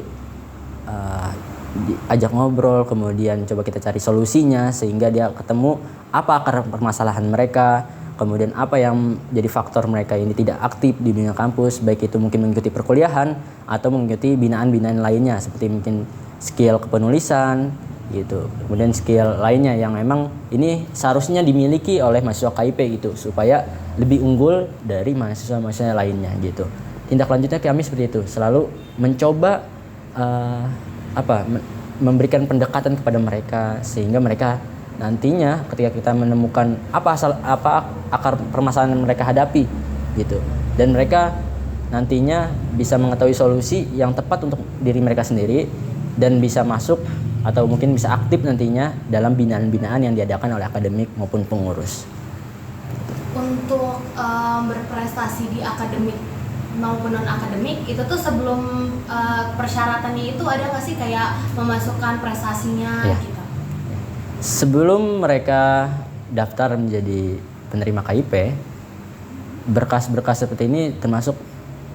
diajak ngobrol, kemudian coba kita cari solusinya sehingga dia ketemu apa akar permasalahan mereka, kemudian apa yang jadi faktor mereka ini tidak aktif di dunia kampus, baik itu mungkin mengikuti perkuliahan atau mengikuti binaan-binaan lainnya seperti mungkin skill kepenulisan gitu, kemudian skill lainnya yang memang ini seharusnya dimiliki oleh mahasiswa KIP gitu supaya lebih unggul dari mahasiswa-mahasiswa lainnya gitu. Tindak lanjutnya kami seperti itu, selalu mencoba memberikan pendekatan kepada mereka sehingga mereka nantinya ketika kita menemukan apa akar permasalahan yang mereka hadapi gitu, dan mereka nantinya bisa mengetahui solusi yang tepat untuk diri mereka sendiri dan bisa masuk atau mungkin bisa aktif nantinya dalam binaan-binaan yang diadakan oleh akademik maupun pengurus. Untuk berprestasi di akademik maupun non akademik itu tuh sebelum persyaratannya itu ada nggak sih kayak memasukkan prestasinya Ya. gitu? Sebelum mereka daftar menjadi penerima KIP, berkas-berkas seperti ini termasuk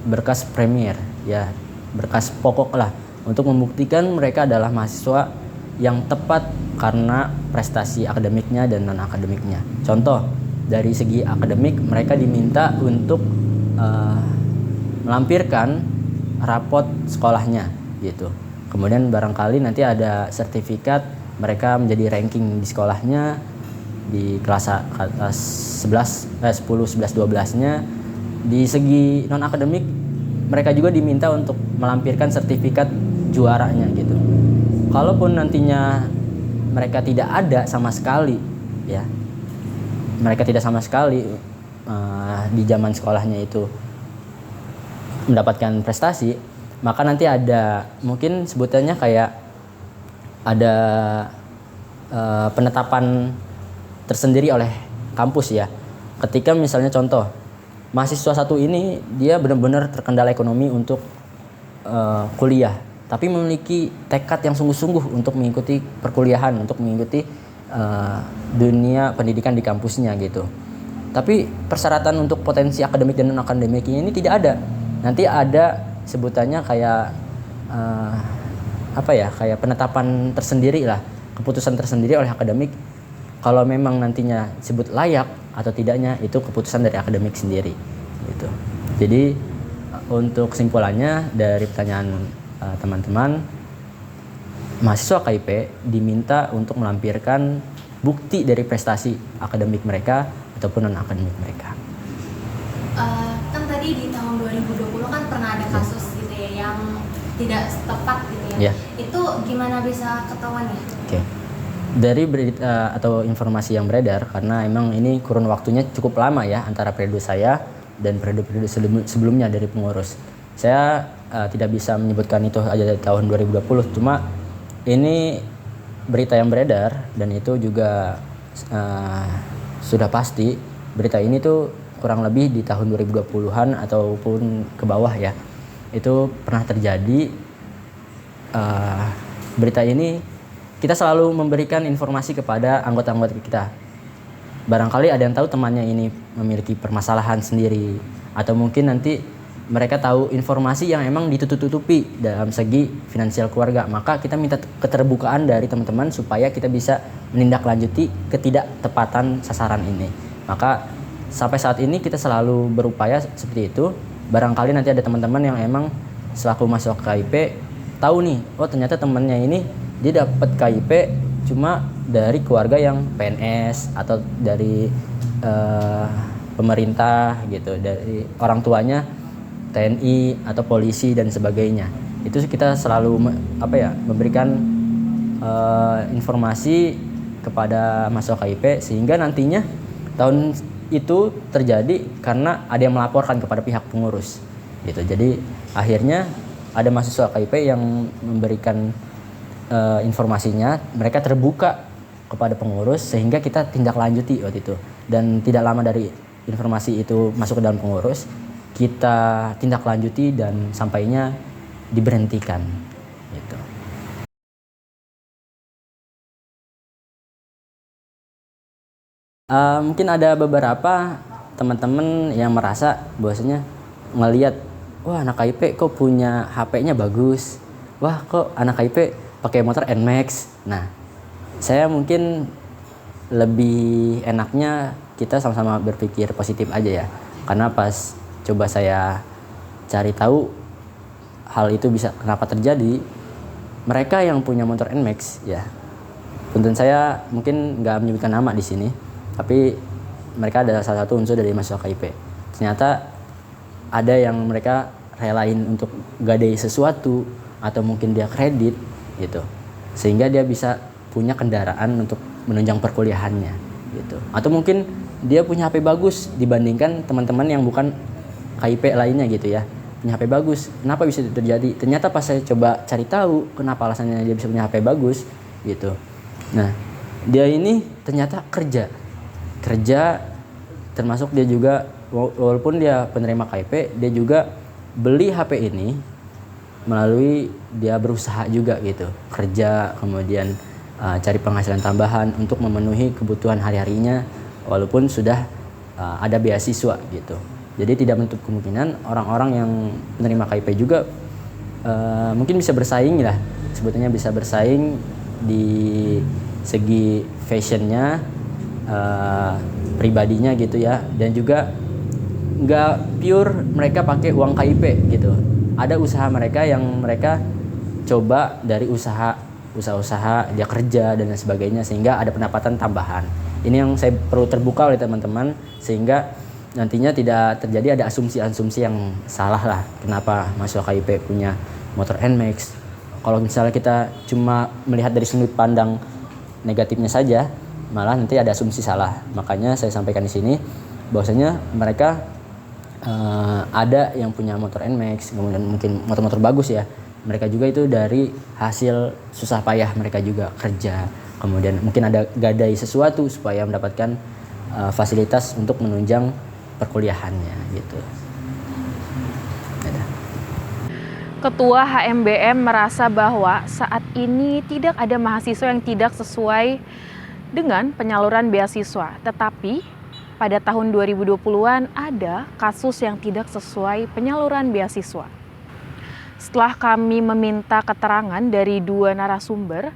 berkas premier ya, berkas pokok lah untuk membuktikan mereka adalah mahasiswa yang tepat karena prestasi akademiknya dan non akademiknya. Contoh dari segi akademik mereka diminta untuk melampirkan rapot sekolahnya gitu. Kemudian barangkali nanti ada sertifikat mereka menjadi ranking di sekolahnya di kelas 10, 11, 12-nya. Di segi non akademik mereka juga diminta untuk melampirkan sertifikat juaranya gitu. Kalaupun nantinya mereka tidak ada sama sekali, ya, mereka tidak sama sekali di zaman sekolahnya itu mendapatkan prestasi, maka nanti ada mungkin sebutannya kayak ada penetapan tersendiri oleh kampus ya. Ketika misalnya contoh mahasiswa satu ini dia benar-benar terkendala ekonomi untuk kuliah, tapi memiliki tekad yang sungguh-sungguh untuk mengikuti perkuliahan, untuk mengikuti dunia pendidikan di kampusnya gitu. Tapi persyaratan untuk potensi akademik dan non akademiknya ini tidak ada. Nanti ada sebutannya kayak kayak penetapan tersendiri lah, keputusan tersendiri oleh akademik. Kalau memang nantinya disebut layak atau tidaknya itu keputusan dari akademik sendiri gitu. Jadi untuk kesimpulannya dari pertanyaan teman-teman, mahasiswa KIP diminta untuk melampirkan bukti dari prestasi akademik mereka ataupun non akademik mereka. Kan tadi di tahun 2020 kan pernah ada kasus gitu ya yang tidak tepat gitu ya. Yeah. Itu gimana bisa ketahuan ya? Oke. Dari berita atau informasi yang beredar, karena emang ini kurun waktunya cukup lama ya antara periode saya dan periode-periode sebelumnya dari pengurus. Saya tidak bisa menyebutkan itu aja dari tahun 2020, cuma ini berita yang beredar dan itu juga sudah pasti berita ini tuh kurang lebih di tahun 2020-an ataupun ke bawah ya. Itu pernah terjadi. Berita ini kita selalu memberikan informasi kepada anggota-anggota kita. Barangkali ada yang tahu temannya ini memiliki permasalahan sendiri, atau mungkin nanti mereka tahu informasi yang emang ditutup-tutupi dalam segi finansial keluarga. Maka kita minta keterbukaan dari teman-teman supaya kita bisa menindaklanjuti ketidaktepatan sasaran ini. Maka sampai saat ini kita selalu berupaya seperti itu. Barangkali nanti ada teman-teman yang emang selaku masuk KIP tahu nih, oh ternyata temannya ini dia dapat KIP cuma dari keluarga yang PNS atau dari pemerintah gitu, dari orang tuanya TNI atau polisi dan sebagainya. Itu kita selalu memberikan informasi kepada mahasiswa KIP sehingga nantinya tahun itu terjadi karena ada yang melaporkan kepada pihak pengurus gitu. Jadi akhirnya ada mahasiswa KIP yang memberikan informasinya, mereka terbuka kepada pengurus sehingga kita tindak lanjuti waktu itu. Dan tidak lama dari informasi itu masuk ke dalam pengurus, kita tindak lanjuti dan sampainya diberhentikan gitu. Mungkin ada beberapa teman-teman yang merasa bahwasanya ngelihat, wah anak KIP kok punya HP-nya bagus, wah kok anak KIP pakai motor NMAX. Nah, saya mungkin lebih enaknya kita sama-sama berpikir positif aja ya. Karena pas coba saya cari tahu hal itu bisa kenapa terjadi, mereka yang punya motor NMAX ya. Punten saya mungkin nggak menyebutkan nama di sini, tapi mereka adalah salah satu unsur dari mahasiswa KIP. Ternyata ada yang mereka relain untuk gadai sesuatu atau mungkin dia kredit gitu, sehingga dia bisa punya kendaraan untuk menunjang perkuliahannya gitu. Atau mungkin dia punya HP bagus dibandingkan teman-teman yang bukan KIP lainnya gitu ya, punya HP bagus. Kenapa bisa itu terjadi? Ternyata pas saya coba cari tahu kenapa alasannya dia bisa punya HP bagus gitu. Nah, dia ini ternyata kerja termasuk dia juga walaupun dia penerima KIP, dia juga beli HP ini melalui dia berusaha juga gitu, kerja kemudian cari penghasilan tambahan untuk memenuhi kebutuhan hari-harinya walaupun sudah ada beasiswa gitu. Jadi tidak menutup kemungkinan orang-orang yang menerima KIP juga mungkin bisa bersaing lah, sebetulnya bisa bersaing di segi fashionnya, pribadinya gitu ya, dan juga nggak pure mereka pakai uang KIP gitu. Ada usaha mereka yang mereka coba dari usaha dia kerja dan sebagainya sehingga ada pendapatan tambahan. Ini yang saya perlu terbuka oleh teman-teman sehingga nantinya tidak terjadi ada asumsi-asumsi yang salah lah. Kenapa mahasiswa KIP punya motor NMAX? Kalau misalnya kita cuma melihat dari sudut pandang negatifnya saja, malah nanti ada asumsi salah. Makanya saya sampaikan di sini bahwasanya mereka ada yang punya motor NMAX, kemudian mungkin motor-motor bagus ya. Mereka juga itu dari hasil susah payah mereka juga kerja. Kemudian mungkin ada gadai sesuatu supaya mendapatkan fasilitas untuk menunjang perkuliahannya gitu. Ketua HMBM merasa bahwa saat ini tidak ada mahasiswa yang tidak sesuai dengan penyaluran beasiswa, tetapi pada tahun 2020-an ada kasus yang tidak sesuai penyaluran beasiswa. Setelah kami meminta keterangan dari 2 narasumber,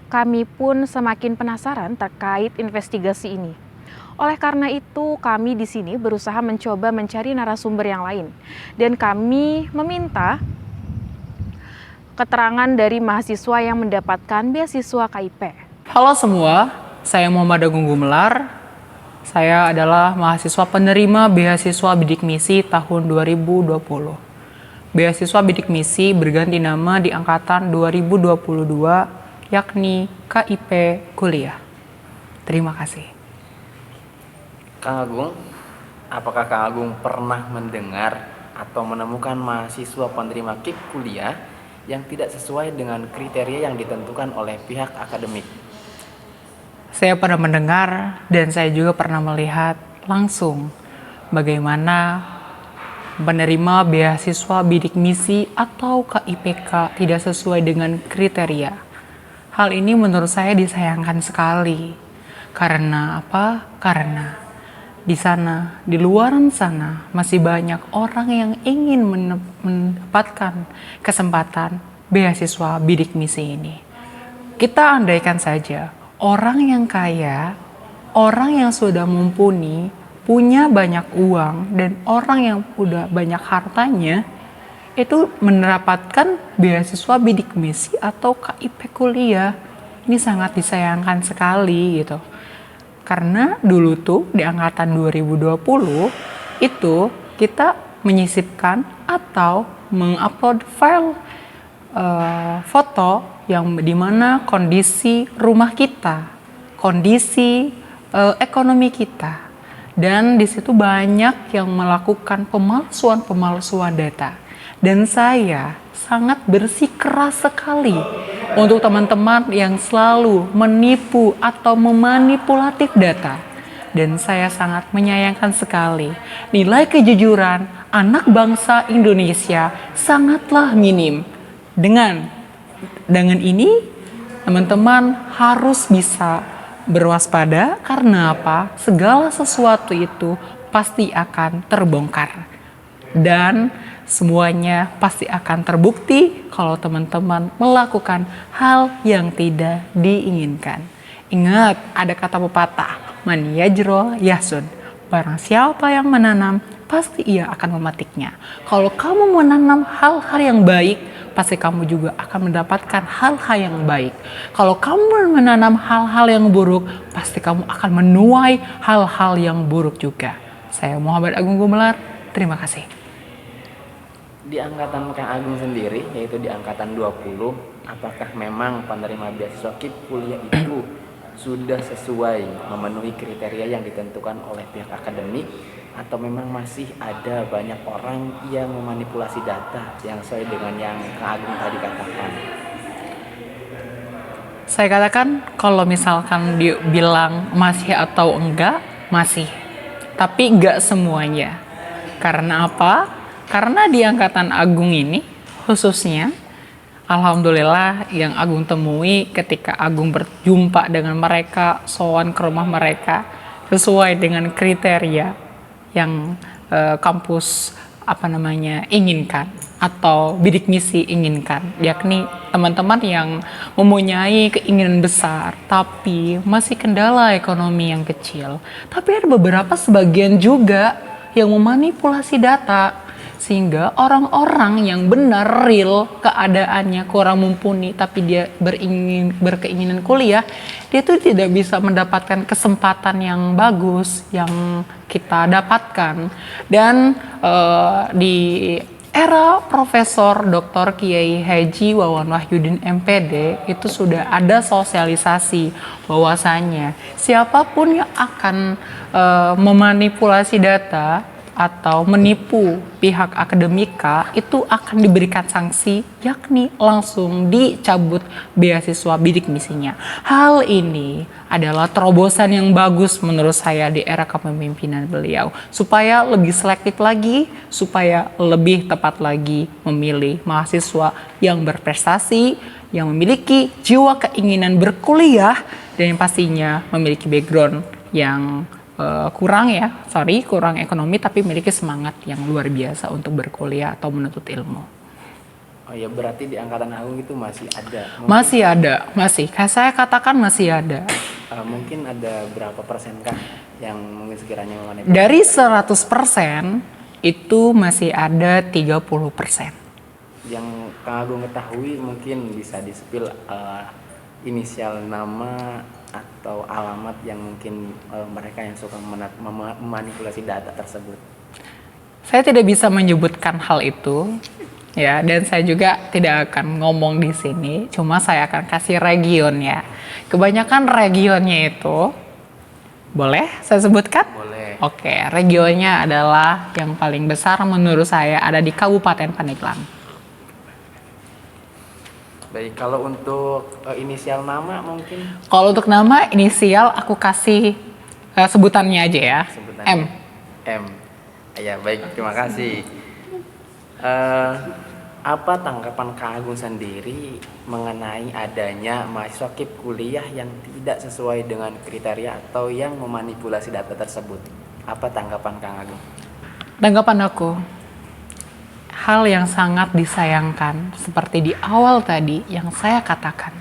kami pun semakin penasaran terkait investigasi ini. Oleh karena itu, kami di sini berusaha mencoba mencari narasumber yang lain. Dan kami meminta keterangan dari mahasiswa yang mendapatkan beasiswa KIP. Halo semua, saya Muhammad Agung Gumelar. Saya adalah mahasiswa penerima beasiswa bidik misi tahun 2020. Beasiswa bidik misi berganti nama di angkatan 2022, yakni KIP Kuliah. Terima kasih. Kang Agung, apakah Kang Agung pernah mendengar atau menemukan mahasiswa penerima KIP kuliah yang tidak sesuai dengan kriteria yang ditentukan oleh pihak akademik? Saya pernah mendengar dan saya juga pernah melihat langsung bagaimana penerima beasiswa bidik misi atau KIPK tidak sesuai dengan kriteria. Hal ini menurut saya disayangkan sekali. Karena apa? Karena di sana, di luaran sana masih banyak orang yang ingin mendapatkan kesempatan beasiswa bidik misi ini. Kita andaikan saja orang yang kaya, orang yang sudah mumpuni, punya banyak uang, dan orang yang udah banyak hartanya itu mendapatkan beasiswa bidik misi atau KIP kuliah. Ini sangat disayangkan sekali gitu. Karena dulu tuh di angkatan 2020 itu kita menyisipkan atau mengupload file foto yang dimana kondisi rumah kita, kondisi ekonomi kita, dan di situ banyak yang melakukan pemalsuan data. Dan saya sangat bersikeras sekali untuk teman-teman yang selalu menipu atau memanipulatif data. Dan saya sangat menyayangkan sekali nilai kejujuran anak bangsa Indonesia sangatlah minim. Dengan ini teman-teman harus bisa berwaspada karena apa? Segala sesuatu itu pasti akan terbongkar. Dan semuanya pasti akan terbukti kalau teman-teman melakukan hal yang tidak diinginkan. Ingat, ada kata pepatah, man yajro yasun. Barang siapa yang menanam, pasti ia akan memetiknya. Kalau kamu menanam hal-hal yang baik, pasti kamu juga akan mendapatkan hal-hal yang baik. Kalau kamu menanam hal-hal yang buruk, pasti kamu akan menuai hal-hal yang buruk juga. Saya Muhammad Agung Gumelar, terima kasih. Di angkatan Kang Agung sendiri, yaitu di angkatan 20, apakah memang penerima beasiswa KIP kuliah itu sudah sesuai memenuhi kriteria yang ditentukan oleh pihak akademik, atau memang masih ada banyak orang yang memanipulasi data yang sesuai dengan yang Kang Agung tadi katakan? Saya katakan kalau misalkan dibilang masih atau enggak, masih. Tapi enggak semuanya. Karena apa? Karena di angkatan Agung ini khususnya, alhamdulillah yang Agung temui ketika Agung berjumpa dengan mereka, sowan ke rumah mereka, sesuai dengan kriteria yang kampus inginkan atau bidik misi inginkan, yakni teman-teman yang mempunyai keinginan besar tapi masih kendala ekonomi yang kecil. Tapi ada beberapa sebagian juga yang memanipulasi data sehingga orang-orang yang benar real keadaannya kurang mumpuni tapi dia berkeinginan kuliah dia tuh tidak bisa mendapatkan kesempatan yang bagus yang kita dapatkan. Dan di era Profesor Dr. Kiai Haji Wawan Wahyudin MPD itu sudah ada sosialisasi bahwasanya siapapun yang akan memanipulasi data atau menipu pihak akademika itu akan diberikan sanksi, yakni langsung dicabut beasiswa bidik misinya. Hal ini adalah terobosan yang bagus menurut saya di era kepemimpinan beliau, supaya lebih selektif lagi, supaya lebih tepat lagi memilih mahasiswa yang berprestasi, yang memiliki jiwa keinginan berkuliah, dan yang pastinya memiliki background yang kurang ekonomi, tapi memiliki semangat yang luar biasa untuk berkuliah atau menuntut ilmu. Oh ya, berarti di Angkatan Agung itu masih ada? Masih. Saya katakan masih ada. Mungkin ada berapa persen kah yang mungkin sekiranya memanipulasi? Dari 100% itu masih ada 30%. Yang Kang Agung ketahui mungkin bisa di-spill inisial nama atau alamat yang mungkin mereka yang suka memanipulasi data tersebut. Saya tidak bisa menyebutkan hal itu, ya, dan saya juga tidak akan ngomong di sini. Cuma saya akan kasih regionnya. Kebanyakan regionnya itu, boleh saya sebutkan? Boleh. Oke, regionnya adalah yang paling besar menurut saya ada di Kabupaten Pandeglang. Baik, kalau untuk inisial nama mungkin? Kalau untuk nama inisial aku kasih sebutannya aja ya. Sebutannya. M. Ya, baik, terima kasih. Apa tanggapan Kang Agung sendiri mengenai adanya mahasiswa KIP kuliah yang tidak sesuai dengan kriteria atau yang memanipulasi data tersebut? Apa tanggapan Kang Agung? Tanggapan aku, hal yang sangat disayangkan seperti di awal tadi yang saya katakan.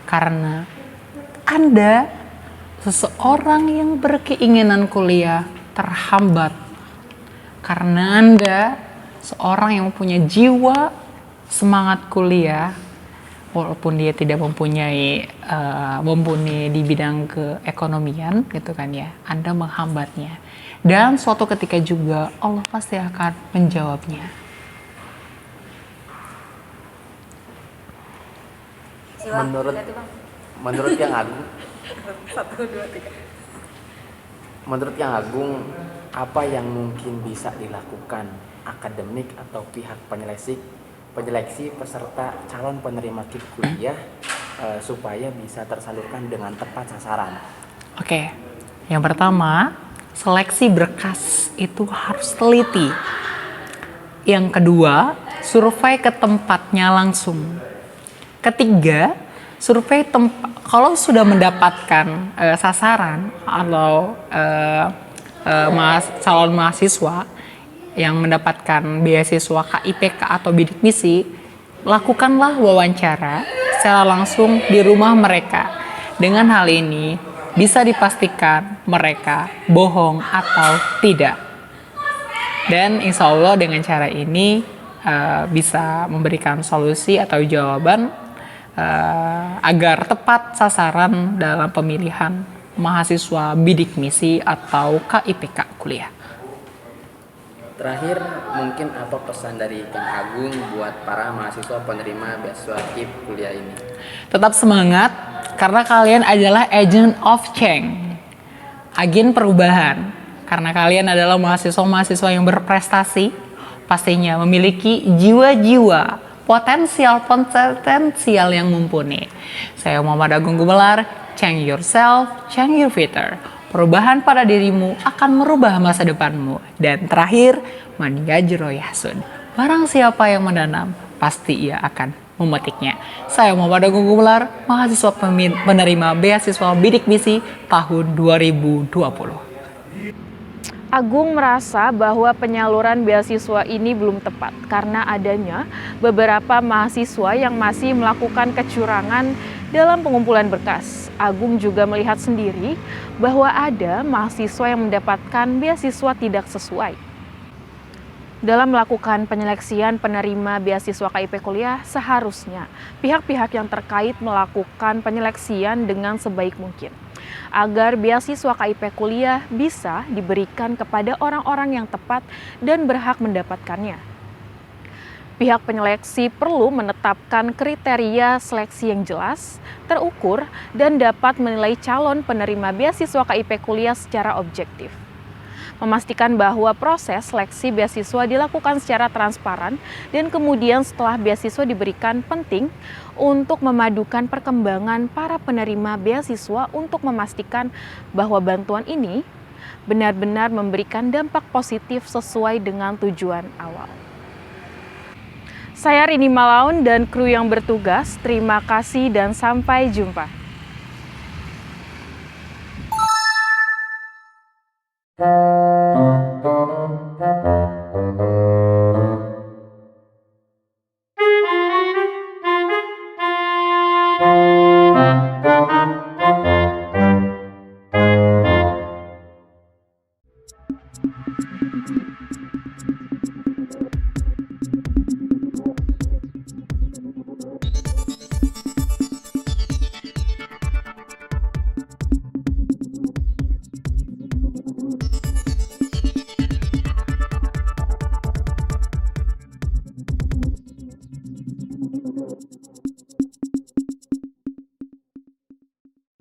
Karena Anda seseorang yang berkeinginan kuliah terhambat. Karena Anda seorang yang mempunyai jiwa semangat kuliah, walaupun dia tidak mempunyai mumpuni di bidang keekonomian gitu kan ya, Anda menghambatnya. Dan suatu ketika juga Allah pasti akan menjawabnya. Menurut Kang Agung, menurut Kang Agung, apa yang mungkin bisa dilakukan akademik atau pihak penyeleksi peserta calon penerima KIP kuliah supaya bisa tersalurkan dengan tepat sasaran? Oke, yang pertama, seleksi berkas itu harus teliti. Yang kedua, survei ke tempatnya langsung. Ketiga, survei kalau sudah mendapatkan sasaran atau calon mahasiswa yang mendapatkan beasiswa KIPK atau bidik misi, lakukanlah wawancara secara langsung di rumah mereka. Dengan hal ini bisa dipastikan mereka bohong atau tidak. Dan insya Allah dengan cara ini bisa memberikan solusi atau jawaban agar tepat sasaran dalam pemilihan mahasiswa bidik misi atau KIPK kuliah. Terakhir, mungkin apa pesan dari Kang Agung buat para mahasiswa penerima beasiswa KIP kuliah ini? Tetap semangat, karena kalian adalah agent of change, agen perubahan. Karena kalian adalah mahasiswa-mahasiswa yang berprestasi, pastinya memiliki jiwa-jiwa potensial yang mumpuni. Saya Muhammad Agung Gumelar, change yourself, change your future. Perubahan pada dirimu akan merubah masa depanmu. Dan terakhir, man yajro yahsud. Barang siapa yang menanam, pasti ia akan memetiknya. Saya Muhammad Agung Gumelar, mahasiswa penerima beasiswa bidik misi tahun 2020. Agung merasa bahwa penyaluran beasiswa ini belum tepat karena adanya beberapa mahasiswa yang masih melakukan kecurangan dalam pengumpulan berkas. Agung juga melihat sendiri bahwa ada mahasiswa yang mendapatkan beasiswa tidak sesuai. Dalam melakukan penyeleksian penerima beasiswa KIP kuliah, seharusnya pihak-pihak yang terkait melakukan penyeleksian dengan sebaik mungkin, agar beasiswa KIP kuliah bisa diberikan kepada orang-orang yang tepat dan berhak mendapatkannya. Pihak penyeleksi perlu menetapkan kriteria seleksi yang jelas, terukur, dan dapat menilai calon penerima beasiswa KIP kuliah secara objektif. Memastikan bahwa proses seleksi beasiswa dilakukan secara transparan dan kemudian setelah beasiswa diberikan penting untuk memadukan perkembangan para penerima beasiswa untuk memastikan bahwa bantuan ini benar-benar memberikan dampak positif sesuai dengan tujuan awal. Saya Rini Malaun dan kru yang bertugas, terima kasih dan sampai jumpa.